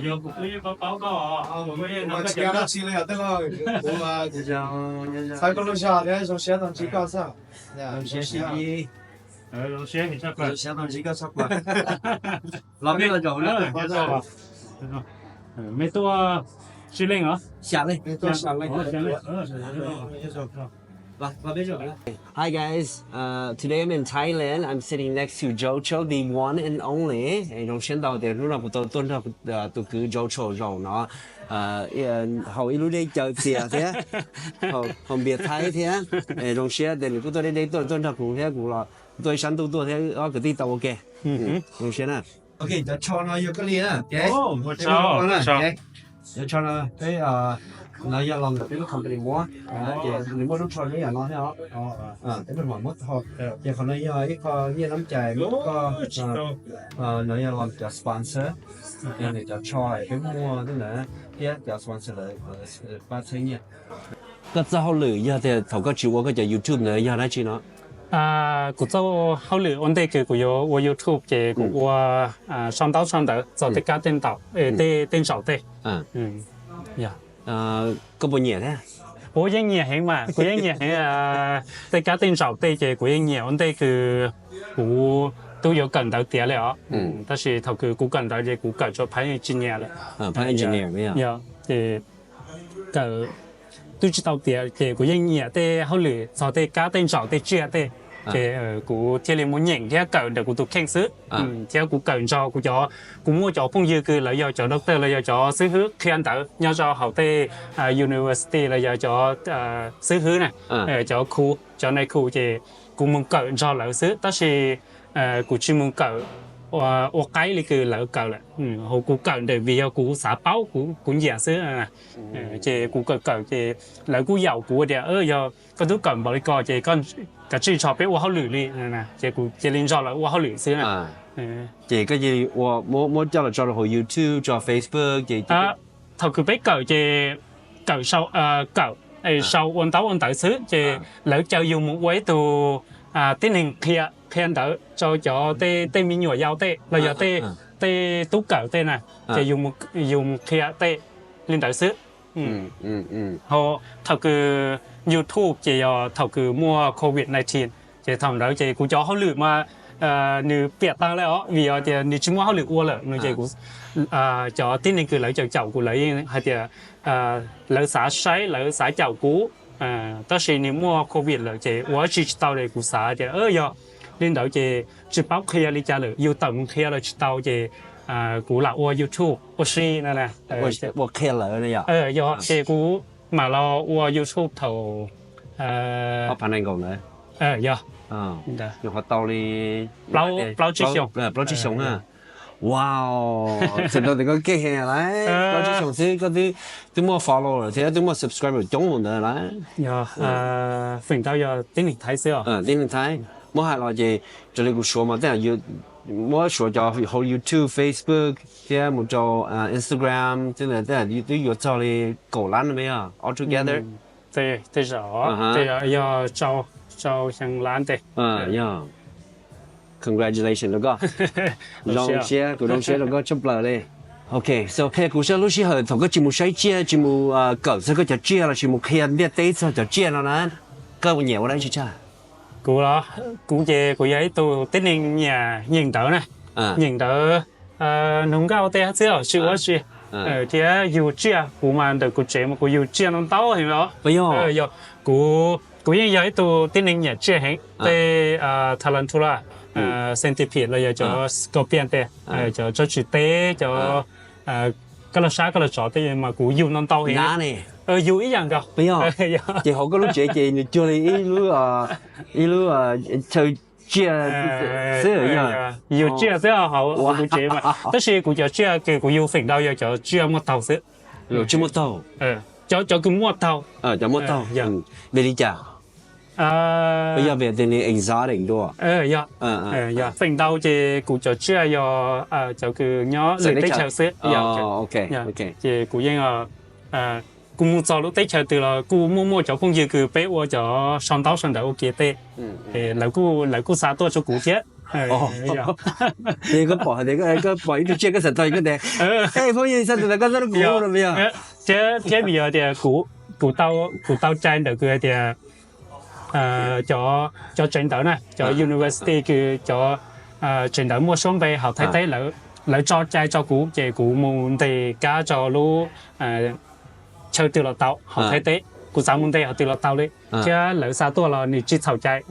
giờ cũng như báo cáo我们也能其他的资料得了，我啊，才跟路下的从相当几个啥，学习机，老师你这个相当几个啥吧？老边个走了，没错吧？没多指令啊，下来，下来，老边走了。Hi guys, today I'm in Thailand. I'm sitting next to Jocho, the one and only. Trong xem đầu thì lúc nào cũng tôn trọng tôi cứ Jocho rồi nó hầu lúc đây chờ xìa thế, hầu biệt Thái thế. Trong xem thì lúc tôi đây tôn trọng cũng thế cũng là tôi sáng tôi thế ở cái tí tàu ok. Trong xem nào. Ok, cho nó vô cái ly á.我知道，cho nó cái nó giờ làm cái company mua thì mình mua lúc sau đấy là nó theo cái mình mà mất thôi thì còn nó giờ cái có như lắm chạy mất có nó giờ làm cho sponsor nên để cho try cái mua thế nữa cái cho sponsor là ba千nhỉ cái sau lử giờ thì thầu có chịu có cho YouTube nữa giờ nói chi nó古早后来我哋佢有我 YouTube 嘅我上到做啲家電導電手的呀có bao nhiêu thế我一年起嘛佢一年起啲家電手的嘅佢一年我哋佢我都有跟到啲了但是頭佢估跟到嘅估計咗拍engineer啦拍engineer咩啊呀個都知道啲嘅佢一年啲後來做啲家電手的知的thì cụ theo liền muốn nhận theo cậu để cụ tụ khen sứ theo cụ cậu cho cụ mua cho phong dư cứ lấy cho doctor lấy cho sứ hứa khi anh tự nhau cho học tê university lấy cho sứ hứa này cho khu cho này khu thì cụ muốn cậu cho lợi sứ đó là cụ chỉ muốn cậu và cái là cứ lợi cậu là hồ cụ cậu để vì cụ xã báo cụ giả sứ thì cụ cậu thì lợi cụ giàu cụ để giờ con thứ cậu bảo đi coi thì con cái chỉ cho biết họ lử đi nè, chỉ liên cho là họ lử xíu nè. Chỉ cái gì, muốn cho là YouTube, cho Facebook gì. Thầu cứ biết cậu sau ôn tàu xứ, chỉ lỡ cho dùng một quấy từ tiến hành kia khen đỡ cho tên mình nhỏ giàu tê, là giờ tê tú cậu tê nè, chỉ dùng kia tê liên tàu xứ. Họ thầu cứ YouTube chỉ thầu cứ mua COVID-19 chỉ thằng đó chỉ cũng cho họ lựa mà nữ biệt tăng lại đó vì thì nữ chỉ mua họ lựa qua rồi nữ chỉ cũng cho tin nên cứ lấy cho chậu của lấy hay thì lấy xả sấy lấy xả chậu cũ tất nhiên nếu mua COVID rồi chỉ qua chỉ tàu để cũng xả thì giờ lên đó chỉ báo kia đi trả lời yêu tầm kia là chỉ tàu chỉ cũng là qua YouTube qua xí nè nè qua kia là đây à giờ chỉ cũng mà lo qua YouTube thầu họ phản ánh còn đấy giờ nhưng họ tàu đi bao chí sống à wow thật ra thì có cái hè đấy bao chí sống thì có thứ mua follow rồi thế thứ mua subscribe rồi chống một nữa đấy giờ phần tao giờ tiếng Việt Thái xíu tiếng Việt Thái mua hai loại gì cho nên cũng số mà thế là mua số cho hậu YouTube, Facebook, thế một cho Instagram, thế là tôi có cho đi cổ lăn mấy à, all together. Thế rõ, thế giờ cho sang lăn thế. Yeah. Congratulations đó có. Long share đó có chụp lại đi. Okay, so khi cụ sẽ lúc xí hồi thằng có chỉ một sấy chia, chỉ một cỡ sẽ có chả chia là chỉ một khen biết tế sao chả chia nó nè, cơ một nhiều ở đây chứ cha. Cụ về cụ giấy tôi tính nên nhà nhìn đỡ nè nhìn đỡ nông cao tê xíu sự quá gì thì yêu chia cụ mà được cụ chế mà cụ yêu chia nó tao thì đó bây giờ cụ như giấy tôi tính nên nhà chia hết tê tarantula centipede là cho scorpion tê cho chỉ tê cho cái là sao cái là chó tê mà cụ yêu nó tao thì yêu ý rằng cơ bây giờ chị họ có lúc chị chưa đi ý lúc chơi chia sữa giờ yêu chia sữa họ cụ chế mà tất nhiên cụ cho chia cái cụ yêu phình đâu giờ cho chia một tàu sữa rồi chia một tàu cho cái một tàu cho một tàu về đi chả bây giờ về thì exotic đó giờ phình đâu thì cụ cho chia giờ cho cái nhỏ lấy tới chào sữa ok thì cụ yên cụ mua cho lúc tết chờ từ là cụ mua cho phong dư cứ bé qua cho sòng tàu ok tê thì lại cụ xả tôi cho cụ chết thì có bỏ thì có bỏ ít chia cái sản thôi cái này cái phong như sao thì có rất nhiều rồi bây giờ chứ bây giờ thì cụ tàu tranh được cái thì cho trình độ này cho university cái cho trình độ mua xuống về học thấy lỡ cho trai cho cụ muốn thì cả cho lu chơi từ lọ tàu học thấy tế cụ giáo muốn thì học từ lọ tàu đấy chứ lỡ sao tôi là你只炒菜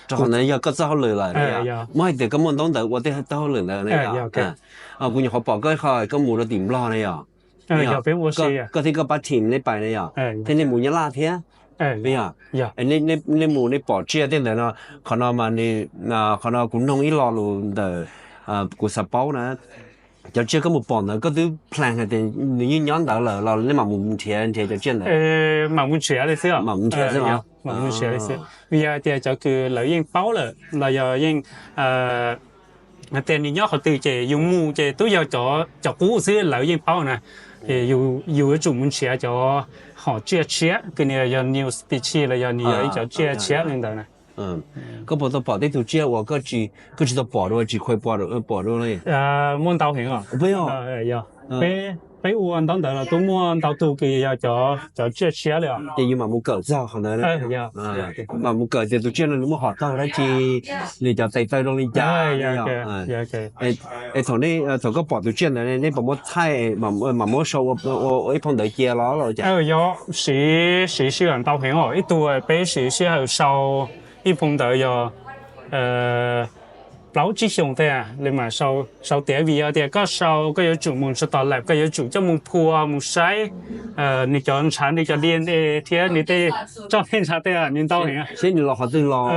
cho họ này giờ có sao lười lại mới thì có món đông đỡ 我哋都lười lại này cụ nhà họ bỏ cái khỏi có mù nó tìm lo này có thể có 8 team ในไปnày thế nên mù nhá la thế bây giờ nên mù nên bỏ chia thế này nó còn mà còn cũng không ít lo luôn đỡ của sập báo nữa cho chưa có một bọn nữa có thứ plan thì như nhóm đỡ là nếu mà muốn tiền thì cho chuyện này mà muốn chuyện đấy xíu mà muốn chuyện xíu mà muốn chuyện đấy xíu bây giờ thì cho cứ lợi yên báo là giờ yên tiền thì nhớ họ từ chế dùng mu chế tôi giờ cho cũ xíu lợi yên báo này thì dù chủ muốn chuyện cho họ chia cái này giờ new speech là giờ nhiều cho chia lên đó này có bỏ đi từ chia và có chỉ bỏ rồi chỉ khơi bỏ rồi muốn tàu hiện à bây giờ bây uốn tàu là tôi muốn tàu tu kỳ cho chia rồi thì mà muốn cởi ra họ nói mà muốn cởi thì tôi chia là muốn họ tao đấy thì để cho tay luôn đi chơi thằng này thằng có bỏ từ chia này nên bỏ một thay mà mỗi số ở phong đời chia nó rồi chứ sĩ làm tàu hiện ít tuổi bây sĩ sau一碰到要老吉兄弟啊，你嘛受地位啊啲，個受個有做門出到嚟，個有做咗門鋪啊門西，你叫人產你就練啲啲，你啲裝天產啲啊，你當然啊，先你落學對咯，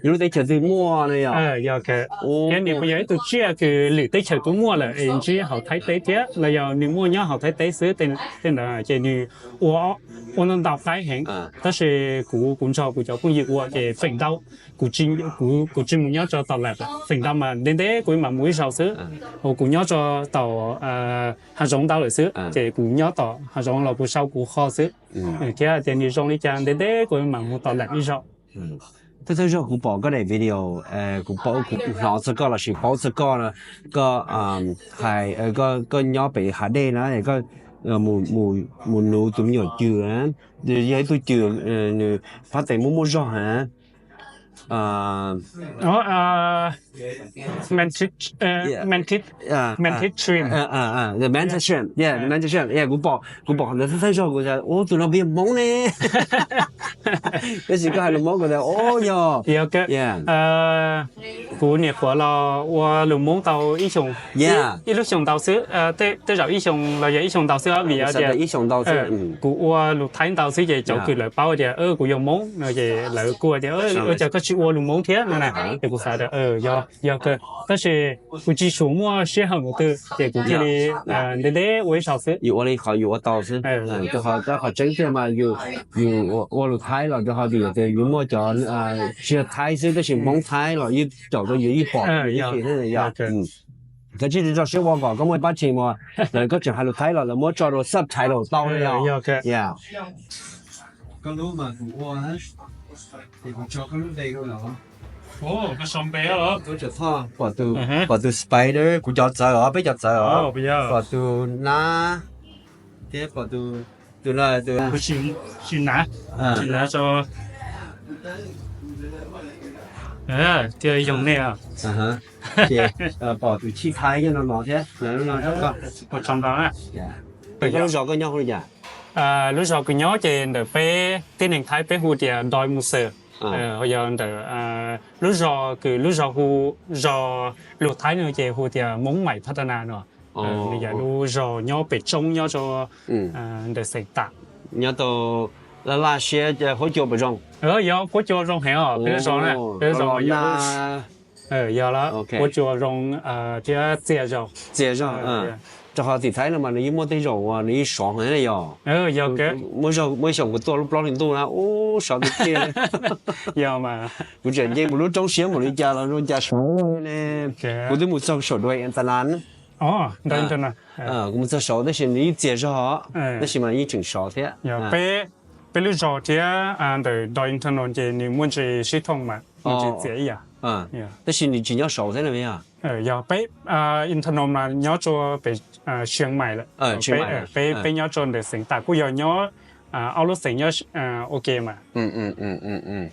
有啲就對摸你啊，有嘅，咁你不有一度知啊，佢你啲就都摸啦，然之後睇啲啲，你又你摸咗後睇啲時定啦，即係你我能到大型，但是古就工業我嘅奮鬥，古專門要做到嚟，奮鬥嘛，你哋佢嘛每首時，我古要做到下種到嚟時，即係古要到下種落部收古好時，其他電視上呢隻你哋佢嘛冇到嚟呢首。tôi thấy rằng cũng bỏ cái này video cũng bỏ cũng nó sẽ có là sự bỏ sẽ có là hay có nhỏ bị hạ đê nó này có mù nụ tụi nhỏ chưa á thì vậy tôi chưa phát triển mua rõ hả mentit shrimp the mentit shrimp mentit shrimp cũng bỏ nó thấy rõ của ô tụi nó bị món nè cái gì cái hai lồng món của nó ô nhờ của nhiệt của là lồng món tàu ít dùng ít lúc dùng tàu xứ tới giờ ít dùng là giờ ít dùng tàu xứ vì giờ ít dùng tàu xứ của lúc thái tàu xứ vậy chỗ cứ lại bao giờ của dùng món rồi lại của giờ giờ có chịu lồng món thế này thì cũng phải được do cơ但是估计数目是很多的，这估计的为少数。有我的好，有我导师，就好真些嘛，有我录台了，就好有么叫学台式的是蒙台了，有叫做有一行，有些人要佢之前就小我講，咁我把錢喎，嗱嗰陣喺度睇落，就冇做到濕睇到兜咧又，yeah。個老文我啊，你唔做個老地個咯。cái sông bé đó. Tôi chợt thọ, bỏ từ spider, cũng chọt giờ ở, bây giờ giờ ở. Bỏ từ na, tiếp bỏ từ là từ. Xin nã cho. Thì dùng này à. Thì bỏ từ chi thái cho nó thế, nó có. Một trong đó á. Cái lúc gió có nhau không nhỉ? Lúc gió có nhau trên để bé, tên hình thái bé hụt thì đòi một sờ. Bây giờ lúc giờ lúc thái nữa thì hụt thì muốn mày phát triển nữa. Bây giờ lúc giờ nhau bị trông nhau cho để xây tạm. Nhau to là xe hỗ trợ bị rong. Giờ hỗ trợ rong hẹn à? Bây giờ này, bây giờ giờ là hỗ trợ rong thì chia rồi. Cho họ thì thấy là mà nếu mua tới rồi nếu爽thế này rồi. Giờ cái mới sống của tôi lúc đó thì tôi là ô sợ được kia. Giờ mà buổi chiều một lúc trong xíu một lúc cha là lúc cha sống nè. Tôi tới một số sổ đôi anh ta lán. Đôi anh ta. Cũng một số đó là nếu chia cho họ, đó là mà như chừng số thế. Giờ bây lúc giờ thì đôi anh ta nói thì nếu muốn chỉ系统mà muốn chỉ dễ à. 嗯， Yeah. 但是你只要熟在那边啊， giờ bé Internom là nhớ cho bé Chiang Mai là Chiang Mai bé bé nhớ cho để sinh tại cũng giờ nhớ ao lúc sinh nhớ ok mà 嗯，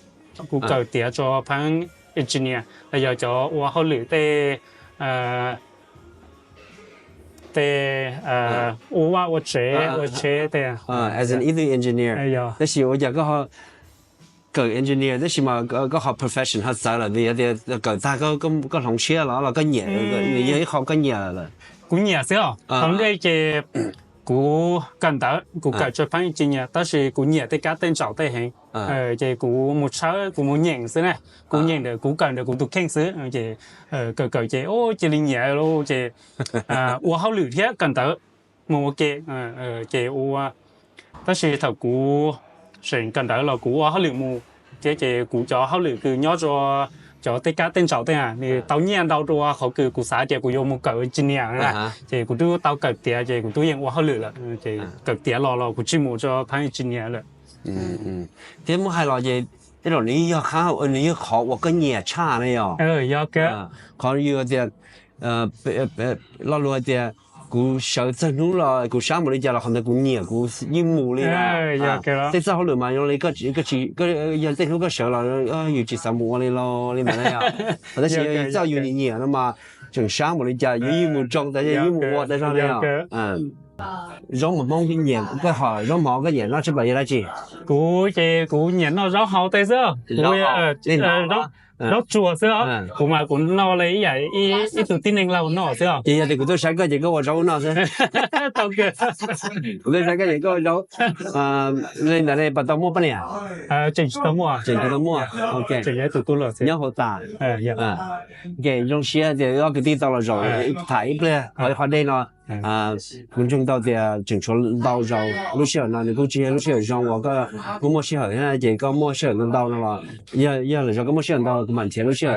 cũng cầu tiền cho phán engineer là giờ cho qua hậu lửa tê qua chế tê as an either engineer， giờ 但是我讲个好。個 engineer， 但是嘛個學 profession 佢走啦，啲個大個同車啦，個嘢，你學個嘢啦。cũng nhiều xíu, không đây cái cũng cần tới cũng cần cho phán engineer, đó là cũng nhiều tới các tên trào tới hình, cái cũng một số cũng một nhện xíu này, cũng nhện được cũng cần được cũng tụt khen xíu, cái cái ô cái linh nhẹ luôn cái uống hao lử thế cần tới một cái uống, đó là thầu cũng sinh cần tới là cũng uống hao lử mu, cái cũng cho hao lử cứ nhớ cho tất cả tên trào tên à, thì tao nhiên đâu rồi họ cứ cũng xả cái cũng dùng một cái engineer này, thì cũng tôi tao cần tiền, thì cũng tôi yên uống hao lử là, thì cần tiền lo cũng chỉ mua cho phán engineer là. Thế mua hai loại gì? Thế rồi你要考，你要考我跟你差的哟。要个。考有点老罗的，古小镇路了，古项目的家了，可能古年古一亩的啦。要个了。这次好了嘛，用那个人镇路个小了，有几三亩的咯，你们那样。但是早有年了嘛，从项目的家有一亩种，但是一亩我在上面啊，rong một mong kinh nghiệm cái hỏi rong mỏ cái gì nó sẽ bày ra gì cú nhện nó rau hậu tây xưa rau chùa xưa cú mà cú nó lấy vậy ít tự tin anh lâu nó xưa thì cú tôi sáng cái gì có rau nó xưa tao kêu cú tôi sáng cái gì có rau lên là đây bắt đầu mua bao nhiêu chỉnh tao mua ok chỉnh cái tụi tôi là nhớ hỗ trợ cái trong xe thì cái đi tao là rồi thấy bây giờ đây nó观众到底整出到肉，路线那你估计路线上我个莫适合现这个莫适合到那了，要来说个莫适合到满天路线，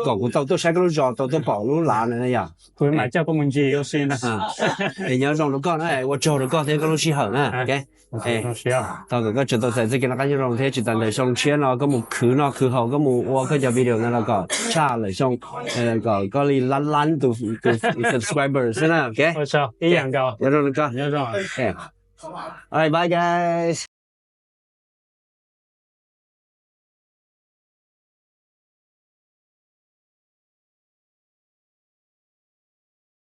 搞个到晒个路绕到跑路拉那样，佢买这个问题有先啦，你要让路讲呢，我找路讲这个路适合呢，OK。到嗰個做到就即係那間用睇住但係上車咯，咁冇佢咯，佢後咁冇我佢就 video 那個差嚟上個你爛到 subscribers 先啦 ，OK？冇錯，一樣㗎，有種，有種。Alright, bye guys.